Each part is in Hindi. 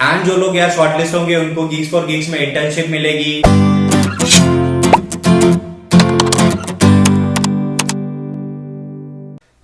एंड जो लोग यार शॉर्टलिस्ट होंगे उनको गीक्स फॉर गीक्स में इंटर्नशिप मिलेगी।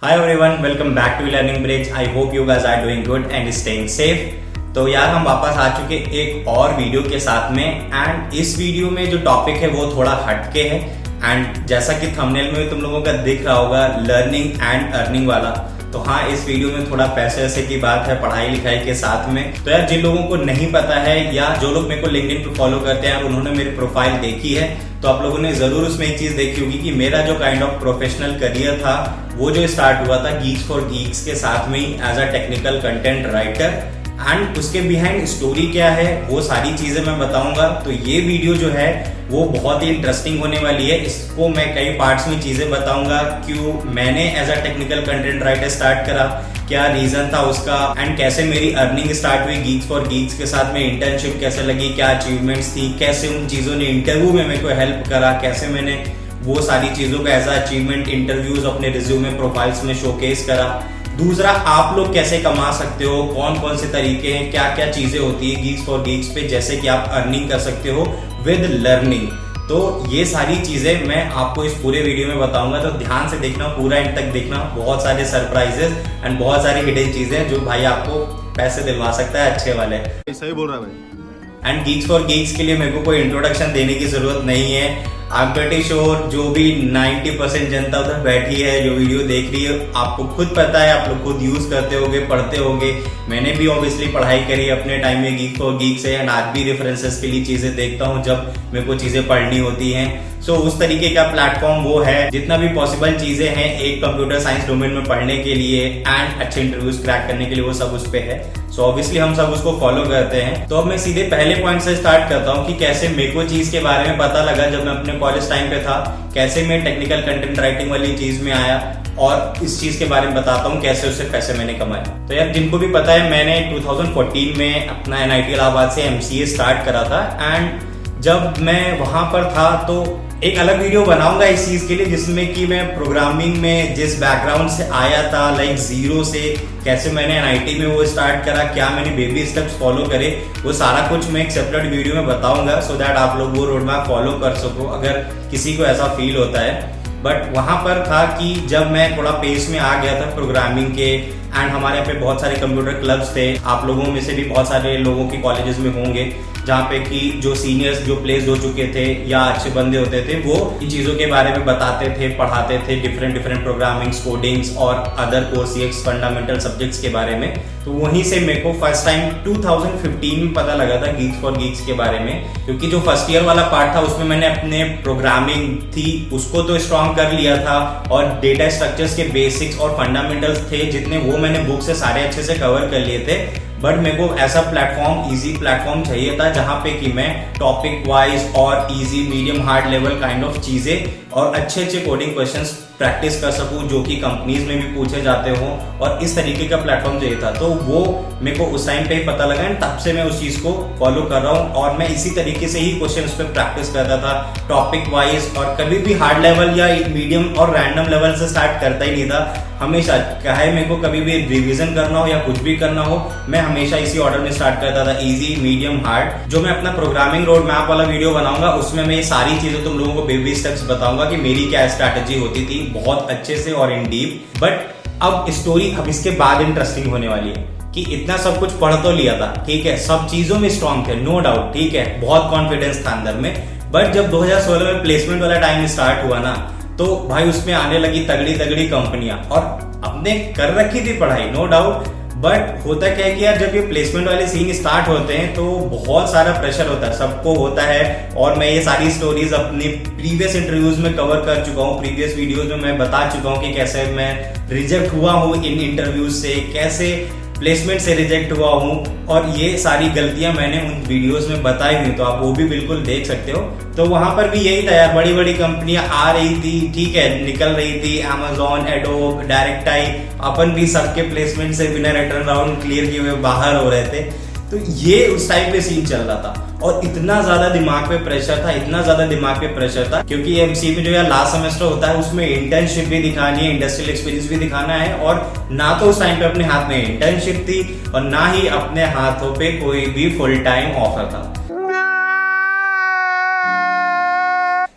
Hi everyone, welcome back to Learning Bridge. I hope you guys are doing good and staying safe. तो यार हम वापस आ चुके एक और वीडियो के साथ में। एंड इस वीडियो में जो टॉपिक है वो थोड़ा हटके है। एंड जैसा कि थंबनेल में तुम लोगों का दिख रहा होगा, लर्निंग एंड अर्निंग वाला। तो हाँ, इस वीडियो में थोड़ा पैसे वैसे की बात है, पढ़ाई लिखाई के साथ में। तो यार जिन लोगों को नहीं पता है या जो लोग मेरे को लिंक्डइन पे फॉलो करते हैं और उन्होंने मेरी प्रोफाइल देखी है, तो आप लोगों ने जरूर उसमें एक चीज देखी होगी कि मेरा जो काइंड ऑफ प्रोफेशनल करियर था वो जो स्टार्ट हुआ था गीक्स फॉर गीक्स के साथ में ही as a technical content writer. And उसके बिहाइंड स्टोरी क्या है वो सारी चीजें मैं बताऊंगा। तो ये वीडियो जो है वो बहुत ही इंटरेस्टिंग होने वाली है। इसको मैं कई पार्ट्स में चीजें बताऊंगा, क्यों मैंने as a technical content writer start करा, क्या रीजन था उसका, एंड कैसे मेरी अर्निंग स्टार्ट हुई गीक्स फॉर गीक्स के साथ में, इंटर्नशिप कैसे लगी, क्या अचीवमेंट्स थी, कैसे उन चीजों ने इंटरव्यू में मेरे को हेल्प करा, कैसे मैंने वो सारी चीजों का एज अ अचीवमेंट इंटरव्यूज अपने रिज्यूमे प्रोफाइल्स में शोकेस करा। दूसरा, आप लोग कैसे कमा सकते हो, कौन कौन से तरीके हैं, क्या क्या चीजें होती है गीक्स फॉर गीक्स पे, जैसे कि आप अर्निंग कर सकते हो विद लर्निंग। तो ये सारी चीजें मैं आपको इस पूरे वीडियो में बताऊंगा। तो ध्यान से देखना, पूरा एंड तक देखना। बहुत सारे सरप्राइजेस एंड बहुत सारी हिडन चीजें जो भाई आपको पैसे दिलवा सकता है अच्छे वाले। सही बोल रहा है भाई। एंड गीक्स फॉर गीक्स के लिए मेरे को कोई इंट्रोडक्शन देने की जरूरत नहीं है। आई एम प्रीटी श्योर जो भी 90% जनता उधर बैठी है जो वीडियो देख रही है, आपको खुद पता है, आप लोग खुद यूज करते होगे, पढ़ते होगे। मैंने भी ऑब्वियसली पढ़ाई करी अपने टाइम में गीक्स फॉर गीक्स से, एंड आज भी रेफरेंसेस के लिए चीजें देखता हूँ जब मेरे को चीजें पढ़नी होती हैं। सो उस तरीके का प्लेटफॉर्म वो है। जितना भी पॉसिबल चीजें हैं एक कंप्यूटर साइंस डोमेन में पढ़ने के लिए एंड अच्छे इंटरव्यूज क्रैक करने के लिए, वो सब उस पे है। सो ऑब्वियसली हम सब उसको फॉलो करते हैं। तो अब मैं सीधे पहले पॉइंट से स्टार्ट करता हूँ कि कैसे मेरे को चीज के बारे में पता लगा जब मैं अपने कॉलेज टाइम पे था, कैसे मैं टेक्निकल कंटेंट राइटिंग वाली चीज में आया, और इस चीज के बारे में बताता हूँ कैसे उससे पैसे मैंने कमाए। तो यार जिनको भी पता है, मैंने 2014 में अपना NIT इलाहाबाद से MCA स्टार्ट करा था। एंड जब मैं वहां पर था तो एक अलग वीडियो बनाऊंगा इस चीज के लिए, जिसमें कि मैं प्रोग्रामिंग में जिस बैकग्राउंड से आया था, लाइक जीरो से, कैसे मैंने NIT में वो स्टार्ट करा, क्या मैंने बेबी स्टेप्स फॉलो करे, वो सारा कुछ मैं एक सेपरेट वीडियो में बताऊंगा, सो दैट आप लोग वो रोड मैप फॉलो कर सको अगर किसी को ऐसा फील होता है। बट वहां पर था कि जब मैं थोड़ा पेस में आ गया था प्रोग्रामिंग के, एंड हमारे यहाँ पे बहुत सारे कंप्यूटर क्लब्स थे। आप लोगों में से भी बहुत सारे लोगों के कॉलेजेस में होंगे जहाँ पे कि जो सीनियर्स जो प्लेस हो चुके थे या अच्छे बंदे होते थे, वो इन चीजों के बारे में बताते थे, पढ़ाते थे, डिफरेंट प्रोग्रामिंग, कोडिंग्स और अदर कोर्सेस, फंडामेंटल सब्जेक्ट्स के बारे में। तो वहीं से मेरे को फर्स्ट टाइम 2015 में पता लगा था गीक्स फॉर गीक्स के बारे में, क्योंकि जो फर्स्ट ईयर वाला पार्ट था उसमें मैंने अपने प्रोग्रामिंग थी उसको तो स्ट्रॉन्ग कर लिया था, और डेटा स्ट्रक्चर्स के बेसिक्स और फंडामेंटल्स थे जितने, वो मैंने बुक से सारे अच्छे से कवर कर लिए थे। बट मेरे को ऐसा प्लेटफॉर्म, इजी प्लेटफॉर्म चाहिए था जहां पे कि मैं टॉपिक वाइज और easy, medium, hard level kind of चीजें और अच्छे कोडिंग क्वेश्चंस प्रैक्टिस कर सकूं जो कि कंपनीज में भी पूछे जाते हो, और इस तरीके का प्लेटफॉर्म चाहिए था। तो वो मेरे को उस टाइम पे ही पता लगा, एंड तब से मैं उस चीज को फॉलो कर रहा हूँ। और मैं इसी तरीके से ही क्वेश्चन पे प्रैक्टिस करता था टॉपिक वाइज, और कभी भी हार्ड लेवल या मीडियम और रैंडम लेवल से स्टार्ट करता ही नहीं था। हमेशा चाहे मेरे को कभी भी रिवीजन करना हो या कुछ भी करना हो, मैं हमेशा इसी ऑर्डर में स्टार्ट करता था, इजी, मीडियम, हार्ड। जो मैं अपना प्रोग्रामिंग रोड मैप वाला वीडियो बनाऊंगा उसमें मैं ये सारी चीजें तुम लोगों को बेबी स्टेप्स बताऊंगा कि मेरी क्या स्ट्रैटेजी होती थी, बहुत अच्छे से और इन डीप। बट अब स्टोरी अब इसके बाद इंटरेस्टिंग होने वाली है कि इतना सब कुछ पढ़ तो लिया था, ठीक है, सब चीजों में स्ट्रॉन्ग थे, नो डाउट, ठीक है, बहुत कॉन्फिडेंस था अंदर में। बट जब 2016 में प्लेसमेंट वाला टाइम स्टार्ट हुआ ना, तो भाई उसमें आने लगी तगड़ी तगड़ी कंपनियां, और हमने कर रखी थी पढ़ाई, नो डाउट। बट होता क्या है कि यार जब ये प्लेसमेंट वाले सीन स्टार्ट होते हैं तो बहुत सारा प्रेशर होता है, सबको होता है। और मैं ये सारी स्टोरीज अपनी प्रीवियस इंटरव्यूज में कवर कर चुका हूँ, प्रीवियस वीडियोज में मैं बता चुका हूँ कि कैसे मैं रिजेक्ट हुआ हूँ इन इंटरव्यूज से, कैसे प्लेसमेंट से रिजेक्ट हुआ हूँ, और ये सारी गलतियां मैंने उन वीडियोस में बताई हुई, तो आप वो भी बिल्कुल देख सकते हो। तो वहां पर भी यही था यार, बड़ी बड़ी कंपनियां आ रही थी, ठीक है, निकल रही थी, Amazon, एडोब, डायरेक्ट आई, अपन भी सबके प्लेसमेंट से बिना रिटर्न राउंड क्लियर किए हुए बाहर हो रहे थे। तो ये उस टाइम पे सीन चल रहा था और इतना ज्यादा दिमाग पे प्रेशर था क्योंकि एमसीए में जो यार लास्ट सेमेस्टर होता है उसमें इंटर्नशिप भी दिखानी है, इंडस्ट्रियल एक्सपीरियंस भी दिखाना है, और ना तो उस टाइम पे अपने हाथ में इंटर्नशिप थी और ना ही अपने हाथों पे कोई भी फुल टाइम ऑफर था।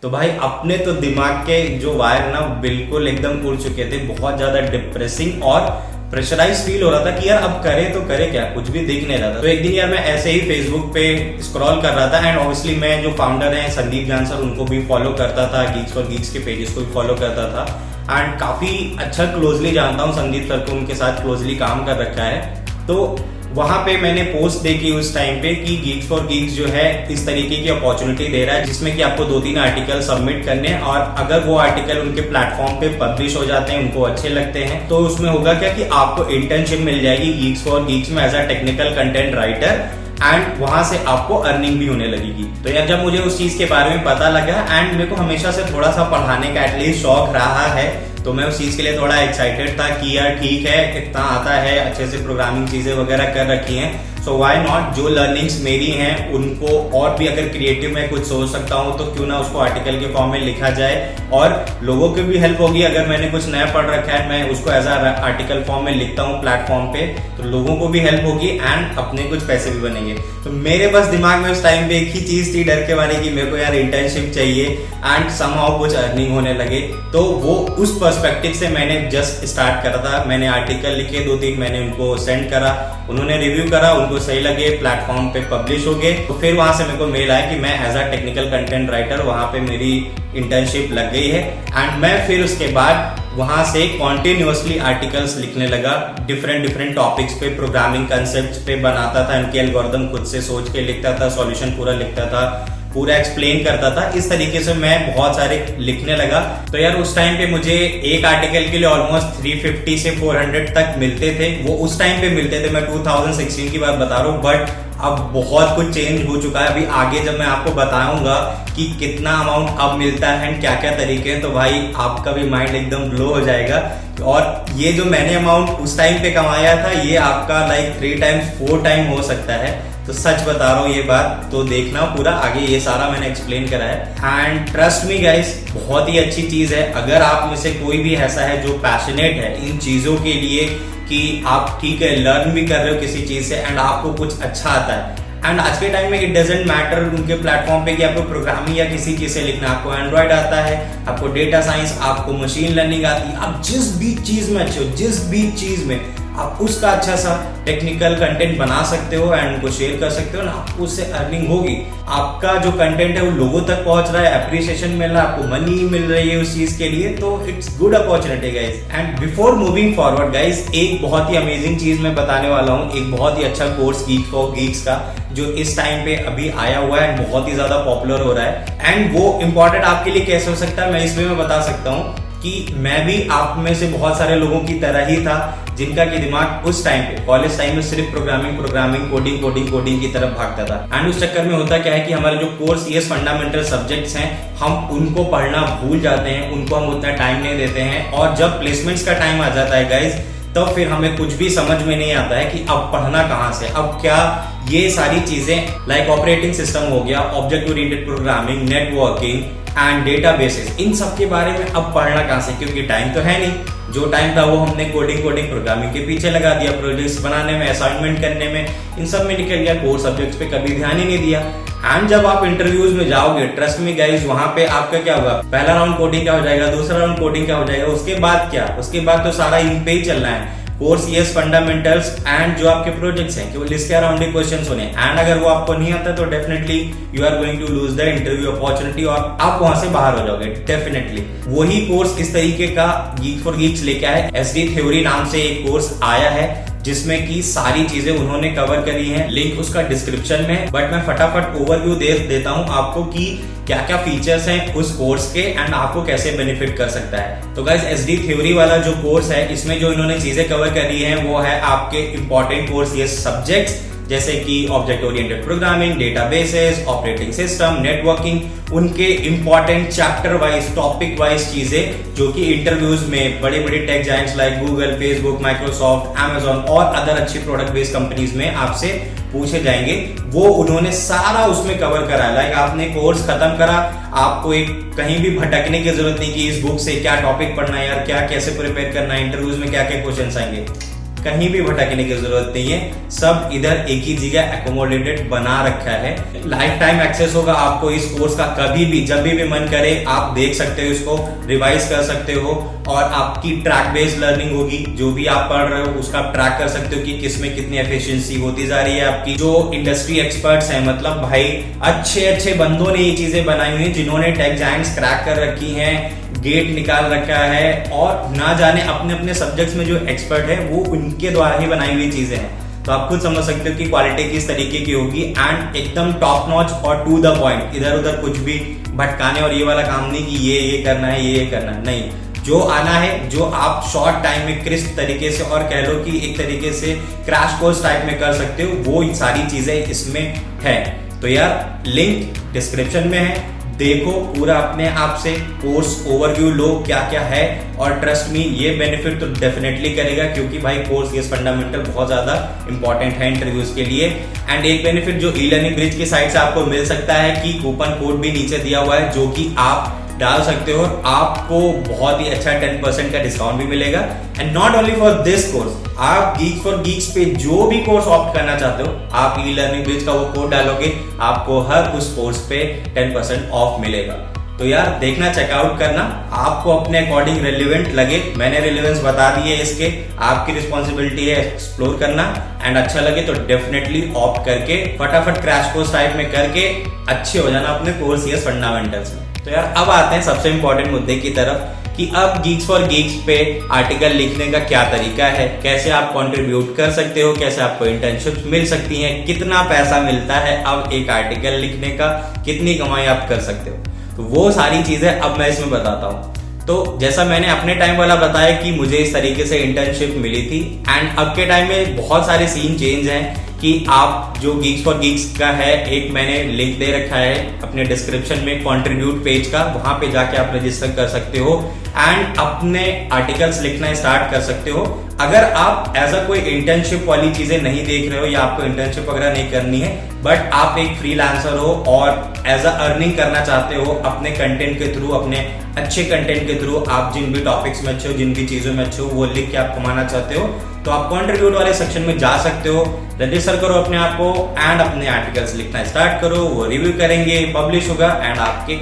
तो भाई अपने तो दिमाग के जो वायर ना बिल्कुल एकदम उड़ चुके थे, बहुत ज्यादा डिप्रेसिंग और प्रेशराइज फील हो रहा था कि यार अब करे तो करे क्या, कुछ भी दिख नहीं रहा था। तो एक दिन यार मैं ऐसे ही फेसबुक पे स्क्रॉल कर रहा था एंड ऑब्वियसली मैं जो फाउंडर हैं संदीप जान सर उनको भी फॉलो करता था, गीक्स फॉर गीक्स के पेजेस को भी फॉलो करता था एंड काफी अच्छा क्लोजली जानता हूँ संदीप सर को, उनके साथ क्लोजली काम कर रखा है। तो वहां पे मैंने पोस्ट देखी उस टाइम पे कि गीक्स फॉर गीक्स जो है इस तरीके की अपॉर्चुनिटी दे रहा है जिसमें कि आपको 2-3 आर्टिकल सबमिट करने हैं और अगर वो आर्टिकल उनके प्लेटफॉर्म पे पब्लिश हो जाते हैं, उनको अच्छे लगते हैं, तो उसमें होगा क्या कि आपको इंटर्नशिप मिल जाएगी गीक्स फॉर गीक्स में as a technical content writer and वहां से आपको अर्निंग भी होने लगेगी। तो यार जब मुझे उस चीज के बारे में पता लगा एंड मेरे को हमेशा से थोड़ा सा पढ़ाने का एटलीस्ट शौक रहा है, तो मैं उस चीज के लिए थोड़ा एक्साइटेड था कि यार ठीक है इतना आता है, अच्छे से प्रोग्रामिंग चीजें वगैरह कर रखी हैं, सो व्हाई नॉट, जो लर्निंग्स मेरी हैं उनको और भी अगर क्रिएटिव में कुछ सोच सकता हूँ तो क्यों ना उसको आर्टिकल के फॉर्म में लिखा जाए और लोगों की भी हेल्प होगी। अगर मैंने कुछ नया पढ़ रखा है मैं उसको एज आर्टिकल फॉर्म में लिखता हूँ प्लेटफॉर्म पे, तो लोगों को भी हेल्प होगी एंड अपने कुछ पैसे भी बनेंगे। तो मेरे बस दिमाग में उस टाइम पे एक ही चीज थी डर के बारे की मेरे को यार इंटर्नशिप चाहिए एंड समहाउ कुछ अर्निंग होने लगे। तो वो उस पर्सपेक्टिव से मैंने जस्ट स्टार्ट करा था। मैंने आर्टिकल लिखे 2-3, मैंने उनको सेंड करा, उन्होंने रिव्यू करा, उनको सही लगे, प्लेटफॉर्म पे पब्लिश हो गए। तो फिर वहां से मेरे को मेल आया कि मैं as a technical content writer वहां पे मेरी इंटर्नशिप लग गई है एंड मैं फिर उसके बाद वहां से कॉन्टिन्यूअसली आर्टिकल्स लिखने लगा डिफरेंट टॉपिक्स पे, प्रोग्रामिंग कंसेप्ट पे बनाता था, इनके एल्गोरिथम खुद से सोच के लिखता था, सॉल्यूशन पूरा लिखता था, पूरा एक्सप्लेन करता था। इस तरीके से मैं बहुत सारे लिखने लगा। तो यार उस टाइम पे मुझे एक आर्टिकल के लिए ऑलमोस्ट 350 से 400 तक मिलते थे, वो उस टाइम पे मिलते थे, मैं 2016 की बात बता रहा हूँ। बट अब बहुत कुछ चेंज हो चुका है। अभी आगे जब मैं आपको बताऊंगा कि कितना अमाउंट अब मिलता है क्या क्या तरीके हैं, तो भाई आपका भी माइंड एकदम ब्लो हो जाएगा। और ये जो मैंने अमाउंट उस टाइम पे कमाया था ये आपका लाइक 3 टाइम्स 4 टाइम हो सकता है। तो सच बता रहा हूँ ये बात, तो देखना पूरा आगे, ये सारा मैंने एक्सप्लेन करा है एंड ट्रस्ट मी गाइस बहुत ही अच्छी चीज है। अगर आप में से कोई भी ऐसा है जो पैशनेट है इन चीजों के लिए कि आप ठीक है लर्न भी कर रहे हो किसी चीज से एंड आपको कुछ अच्छा आता है एंड आज के टाइम में इट डजेंट मैटर उनके प्लेटफॉर्म पे कि आपको प्रोग्रामिंग या किसी चीज से लिखना, आपको एंड्रॉइड आता है, आपको डेटा साइंस, आपको मशीन लर्निंग आती है, आप जिस भी चीज में अच्छे हो, जिस भी चीज में आप उसका अच्छा सा टेक्निकल कंटेंट बना सकते हो एंड उनको शेयर कर सकते हो ना, आपको उससे अर्निंग होगी। आपका जो कंटेंट है वो लोगों तक पहुंच रहा है, अप्रिसिएशन मिल रहा है, आपको मनी मिल रही है उस चीज के लिए, तो it's good opportunity guys. And before moving forward guys एक बहुत ही अमेजिंग चीज मैं बताने वाला हूँ, एक बहुत ही अच्छा कोर्स गीक्स फॉर गीक्स का जो इस टाइम पे अभी आया हुआ है, बहुत ही ज्यादा पॉपुलर हो रहा है एंड वो इम्पोर्टेंट आपके लिए कैसे हो सकता है मैं इसमें मैं बता सकता हूँ कि मैं भी आप में से बहुत सारे लोगों की तरह ही था जिनका कि दिमाग उस टाइम पे कॉलेज टाइम में सिर्फ प्रोग्रामिंग कोडिंग की तरफ भागता था एंड उस चक्कर में होता क्या है कि हमारे जो कोर्स ये फंडामेंटल सब्जेक्ट्स हैं हम उनको पढ़ना भूल जाते हैं, उनको हम उतना टाइम नहीं देते हैं और जब प्लेसमेंट्स का टाइम आ जाता है गाइज तब फिर हमें कुछ भी समझ में नहीं आता है कि अब पढ़ना कहाँ से, अब क्या ये सारी चीजें लाइक ऑपरेटिंग सिस्टम हो गया, object oriented programming, networking and databases, इन सब के बारे में अब पढ़ना कहाँ से, क्योंकि टाइम तो है नहीं। जो टाइम था वो हमने कोडिंग प्रोग्रामिंग के पीछे लगा दिया, प्रोजेक्ट्स बनाने में, असाइनमेंट करने में, इन सब में निकल गया, कोर सब्जेक्ट्स पे कभी ध्यान ही नहीं दिया। एंड जब आप इंटरव्यूज में जाओगे ट्रस्ट मी गाइस वहां पे आपका क्या होगा, पहला राउंड कोडिंग का हो जाएगा, दूसरा राउंड कोडिंग का हो जाएगा, उसके बाद क्या, उसके बाद तो सारा इन पे ही चलना है, कोर्स यस फंडामेंटल्स एंड जो आपके प्रोजेक्ट्स हैं केवल इसके अराउंड ही क्वेश्चंस होने एंड अगर वो आपको नहीं आता तो definitely you are going to lose the interview opportunity और आप वहां से बाहर हो जाओगे डेफिनेटली। वही कोर्स इस तरीके का गीक फॉर गीक्स लेके आया है, एसडी थ्योरी नाम से एक कोर्स आया है जिसमें की सारी चीजें उन्होंने कवर करी हैं, लिंक उसका डिस्क्रिप्शन में, बट मैं फटाफट ओवरव्यू दे देता हूं आपको कि क्या क्या फीचर्स हैं उस कोर्स के एंड आपको कैसे बेनिफिट कर सकता है। तो गाइस एसडी थ्योरी वाला जो कोर्स है इसमें जो इन्होंने चीजें कवर करी हैं वो है आपके इंपॉर्टेंट कोर्स ये सब्जेक्ट्स, जैसे कि object oriented programming, databases, operating system, networking, उनके important chapter wise, topic wise चीजें जो कि इंटरव्यूज में बड़े बड़े tech giants like Google, Facebook, Microsoft, Amazon और अदर अच्छी प्रोडक्ट बेस्ड कंपनीज में आपसे पूछे जाएंगे, वो उन्होंने सारा उसमें कवर करा। लाइक आपने कोर्स खत्म करा, आपको एक कहीं भी भटकने की जरूरत नहीं कि इस बुक से क्या टॉपिक पढ़ना है यार, क्या कैसे प्रिपेयर करना है, इंटरव्यूज में क्या क्या क्वेश्चंस आएंगे, कहीं भी भटकने की जरूरत नहीं है। सब इधर एक ही जगह एकोमोडेटेड बना रखा है। लाइफ टाइम एक्सेस होगा आपको इस कोर्स का, कभी भी जब भी मन करे आप देख सकते हो, इसको रिवाइज कर सकते हो और आपकी ट्रैक बेस्ड लर्निंग होगी। जो भी आप पढ़ रहे हो उसका आप ट्रैक कर सकते हो कि किसमें कितनी एफिशिएंसी होती जा रही है आपकी। जो इंडस्ट्री एक्सपर्ट्स हैं, मतलब भाई अच्छे बंदों ने ये चीजें बनाई हुई हैं, जिन्होंने टेक जायंट्स क्रैक कर रखी हैं, गेट निकाल रखा है और ना जाने अपने अपने सब्जेक्ट्स में जो एक्सपर्ट है वो उनके द्वारा ही बनाई हुई चीजें हैं। तो आप खुद समझ सकते हो कि क्वालिटी किस तरीके की होगी एंड एकदम टॉप नॉच और टू द पॉइंट। इधर उधर कुछ भी भटकाने और ये वाला काम नहीं कि ये करना है, ये करना है, नहीं। जो आना है, जो आप शॉर्ट टाइम में क्रिस्प तरीके से और कह लो कि एक तरीके से क्रैश कोर्स टाइप में कर सकते हो, वो सारी चीजें इसमें है। तो यार लिंक डिस्क्रिप्शन में है, देखो पूरा अपने आप से कोर्स ओवरव्यू लो क्या क्या है और ट्रस्ट मी ये बेनिफिट तो डेफिनेटली करेगा, क्योंकि भाई कोर्स ये फंडामेंटल बहुत ज्यादा इंपॉर्टेंट है इंटरव्यूज के लिए। एंड एक बेनिफिट जो ई लर्निंग ब्रिज की साइड से आपको मिल सकता है कि कूपन कोड भी नीचे दिया हुआ है जो कि आप डाल सकते हो, आपको बहुत ही अच्छा 10% का डिस्काउंट भी मिलेगा। And not only for this course, आप गीक्स फॉर गीक्स पे जो भी कोर्स ऑप्ट करना चाहते हो, आप ई लर्निंग ब्रिज का वो कोड डालोगे, आपको हर उस कोर्स पे 10% ऑफ मिलेगा। तो यार देखना, चेकआउट करना, आपको अपने अकॉर्डिंग रेलिवेंट लगे। मैंने रेलिवेंस बता दी है इसके, आपकी रिस्पॉन्सिबिलिटी है एक्सप्लोर करना एंड अच्छा लगे तो डेफिनेटली ऑप्ट करके फटाफट क्रैश कोर्स टाइप में करके अच्छे हो जाना अपने कोर्स ये फंडामेंटल्स में। तो यार अब आते हैं सबसे इंपॉर्टेंट मुद्दे की तरफ कि अब गीक्स फॉर गीक्स पे आर्टिकल लिखने का क्या तरीका है, कैसे आप कंट्रीब्यूट कर सकते हो, कैसे आपको इंटर्नशिप मिल सकती है, कितना पैसा मिलता है अब एक आर्टिकल लिखने का, कितनी कमाई आप कर सकते हो। तो वो सारी चीजें अब मैं इसमें बताता हूँ। तो जैसा मैंने अपने टाइम वाला बताया कि मुझे इस तरीके से इंटर्नशिप मिली थी एंड अब के टाइम में बहुत सारे सीन चेंज हैं कि आप जो गीक्स फॉर गीक्स का है, एक मैंने लिंक दे रखा है अपने डिस्क्रिप्शन में कंट्रीब्यूट पेज का, वहां पे जाके आप रजिस्टर कर सकते हो एंड अपने आर्टिकल्स लिखना स्टार्ट कर सकते हो। अगर आप एज अ कोई इंटर्नशिप वाली चीजें नहीं देख रहे हो या आपको इंटर्नशिप वगैरह नहीं करनी है, बट आप एक फ्रीलांसर हो और एज अ अर्निंग करना चाहते हो अपने कंटेंट के थ्रू, अपने अच्छे कंटेंट के थ्रू, आप जिन भी टॉपिक्स में अच्छे हो, जिन भी चीजों में अच्छे हो, वो लिख के आप कमाना चाहते हो, तो आप कंट्रीब्यूट वाले सेक्शन में जा सकते हो, रजिस्टर करो अपने आप को एंड अपने आर्टिकल्स लिखना स्टार्ट करो। वो रिव्यू करेंगे, पब्लिश होगा एंड आपके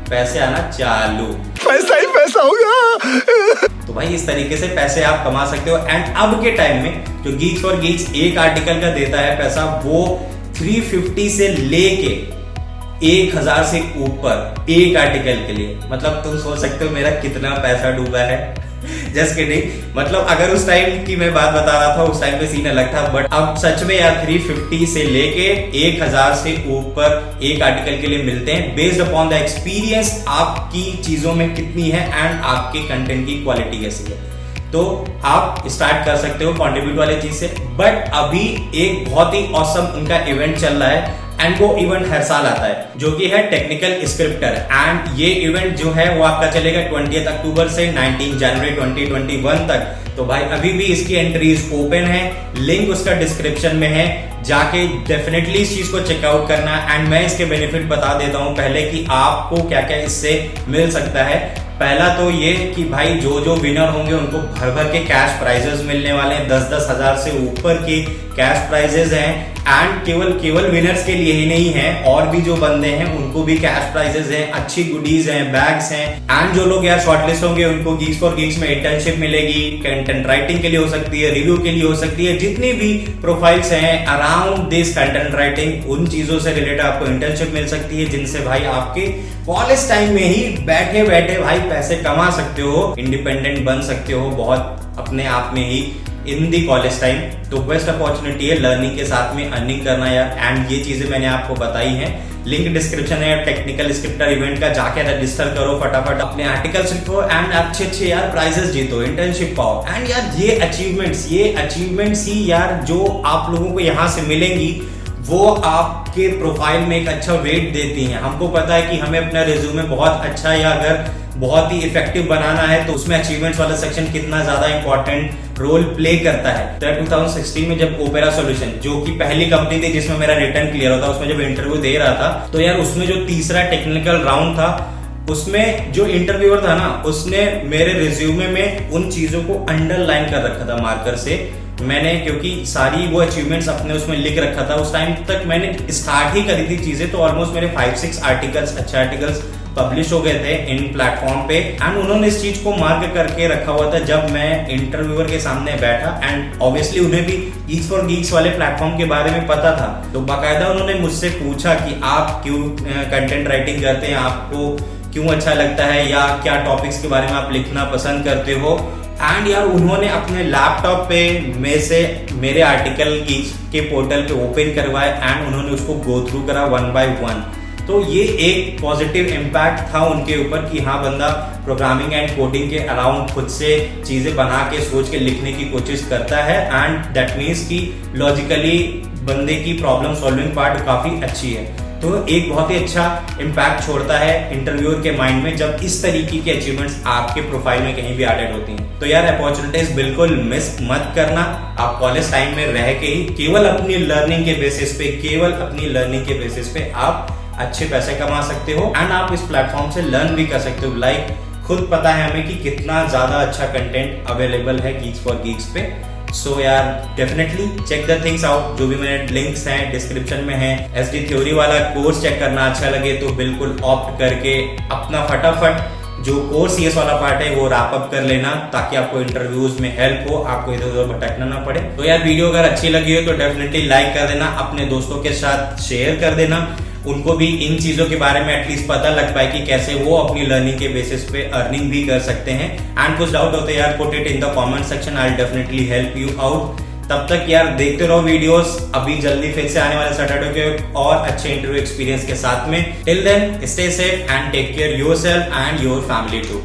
पैसे आना चालू, पैसा ही पैसा होगा। तो भाई इस तरीके से पैसे आप कमा सकते हो। एंड अब के टाइम में जो गीक्स फॉर गीक्स एक आर्टिकल का देता है पैसा, वो 350 से लेके 1000 से ऊपर एक आर्टिकल के लिए। मतलब तुम सोच सकते हो मेरा कितना पैसा डूबा है। जस्ट किडिंग, मतलब अगर उस टाइम की मैं बात बता रहा था, उस टाइम पे सीन अलग था, बट अब सच में यार 350 से लेके 1000 से ऊपर एक आर्टिकल के लिए मिलते हैं, बेस्ड अपॉन द एक्सपीरियंस आपकी चीजों में कितनी है एंड आपके कंटेंट की क्वालिटी कैसी है। तो आप स्टार्ट कर सकते हो कंट्रीब्यूट वाले चीज से। बट अभी एक बहुत ही ऑसम उनका इवेंट चल रहा है एंड वो इवेंट हर साल आता है, जो कि है टेक्निकल स्क्रिप्टर। एंड ये इवेंट जो है वो आपका चलेगा 20 अक्टूबर से 19 जनवरी 2021 तक। तो भाई अभी भी इसकी एंट्रीज ओपन है, लिंक उसका डिस्क्रिप्शन में है, जाके डेफिनेटली इस चीज को चेकआउट करना। एंड मैं इसके बेनिफिट बता देता हूं पहले कि आपको क्या क्या इससे मिल सकता है। पहला तो ये कि भाई जो विनर होंगे उनको भर भर के कैश प्राइजेस मिलने वाले हैं, 10-10 हजार से ऊपर के कैश प्राइजेस हैं। एंड केवल विनर्स के लिए ही नहीं है, और भी जो बंदे हैं उनको भी कैश प्राइजेस हैं, अच्छी गुडीज हैं, बैग्स हैं। एंड जो लोग यार शॉर्टलिस्ट होंगे उनको गीक्स फॉर गीक्स में इंटर्नशिप मिलेगी, कंटेंट राइटिंग के लिए हो सकती है, रिव्यू के लिए हो सकती है, जितनी भी प्रोफाइल्स हैं अराउंड दिस कंटेंट राइटिंग, उन चीजों से रिलेटेड आपको इंटर्नशिप मिल सकती है, जिनसे भाई आपके कॉलेज टाइम में ही बैठे बैठे भाई पैसे कमा सकते हो, इंडिपेंडेंट बन सकते हो, बहुत अपने आप में ही इन दी कॉलेज टाइम। तो बेस्ट अपॉर्चुनिटी है लर्निंग के साथ में अर्निंग करना यार। एंड ये चीजें मैंने आपको बताई हैं, लिंक डिस्क्रिप्शन है टेक्निकल स्क्रिप्टर इवेंट का, जाके रजिस्टर करो फटाफट, अपने आर्टिकल्स लिखो एंड अच्छे यार प्राइजेस जीतो, इंटर्नशिप पाओ। एंड यार ये अचीवमेंट्स ही यार जो आप लोगों को यहाँ से मिलेंगी वो आपके प्रोफाइल में एक अच्छा वेट देती हैं। हमको पता है कि हमें अपना रिज्यूमे बहुत अच्छा या अगर बहुत ही इफेक्टिव बनाना है तो उसमें अचीवमेंट्स वाला सेक्शन कितना ज्यादा इंपॉर्टेंट रोल प्ले करता है। तो 2016 में जब ओपेरा सॉल्यूशन, जो कि पहली कंपनी थी जिसमें मेरा रिटर्न क्लियर होता, उसमें जब इंटरव्यू दे रहा था तो यार उसमें जो तीसरा टेक्निकल राउंड था उसमें जो इंटरव्यूअर था ना उसने मेरे रिज्यूमे में उन चीजों को अंडरलाइन कर रखा था मार्कर से। मैंने क्योंकि सारी वो अचीवमेंट्स अपने उसमें लिख रखा था, उस टाइम तक मैंने स्टार्ट ही करी थी चीजें, तो ऑलमोस्ट मेरे 5-6 आर्टिकल्स, अच्छे आर्टिकल्स पब्लिश हो गए थे इन प्लेटफॉर्म पे। एंड उन्होंने इस चीज को मार्क करके रखा हुआ था जब मैं इंटरव्यूअर के सामने बैठा। एंड ऑब्वियसली उन्हें भी गीक्स फॉर गीक्स वाले प्लेटफॉर्म के बारे में पता था, तो बाकायदा उन्होंने मुझसे पूछा कि आप क्यों कंटेंट राइटिंग करते हैं, आपको क्यों अच्छा लगता है, या क्या टॉपिक्स के बारे में आप लिखना पसंद करते हो। एंड यार उन्होंने अपने लैपटॉप पे में से मेरे आर्टिकल के पोर्टल पे ओपन करवाए एंड उन्होंने उसको गो थ्रू करा 1 by 1। तो ये एक पॉजिटिव इम्पैक्ट था उनके ऊपर कि हाँ बंदा प्रोग्रामिंग एंड कोडिंग के अराउंड खुद से चीजें बना के सोच के लिखने की कोशिश करता है। एंड दैट मीन्स कि लॉजिकली बंदे की प्रॉब्लम सॉल्विंग पार्ट काफी अच्छी है। तो एक बहुत ही अच्छा इम्पैक्ट छोड़ता है इंटरव्यूअर के माइंड में जब इस तरीके की अचीवमेंट्स आपके प्रोफाइल में कहीं भी एडेड होती हैं। तो यार अपॉर्चुनिटीज बिल्कुल मिस मत करना। आप कॉलेज टाइम में रह के ही केवल अपनी लर्निंग के बेसिस पे आप अच्छे पैसे कमा सकते हो एंड आप इस प्लेटफॉर्म से लर्न भी कर सकते हो। लाइक खुद पता है हमें कि कितना ज्यादा अच्छा कंटेंट अवेलेबल है गीक्स फॉर गीक्स पे। सो यार definitely check the things out, जो भी मेरे लिंक्स हैं डिस्क्रिप्शन में है। एसडी थ्योरी वाला कोर्स चेक करना अच्छा लगे तो बिल्कुल ऑप्ट करके अपना फटाफट जो कोर्स सीएस वाला पार्ट है वो रैप अप कर लेना, ताकि आपको इंटरव्यूज में हेल्प हो, आपको इधर उधर भटकना ना पड़े। तो यार वीडियो अगर अच्छी लगी हो तो डेफिनेटली लाइक कर देना, अपने दोस्तों के साथ शेयर कर देना, उनको भी इन चीजों के बारे में एटलीस्ट पता लग पाए कि कैसे वो अपनी लर्निंग के बेसिस पे अर्निंग भी कर सकते हैं। एंड कुछ डाउट होते हैं यार put it in the comment section, I will definitely help you out. तब तक यार देखते रहो वीडियोस, अभी जल्दी फिर से आने वाले सैटरडे के और अच्छे इंटरव्यू एक्सपीरियंस के साथ में। Till then stay safe and take care yourself and your family to.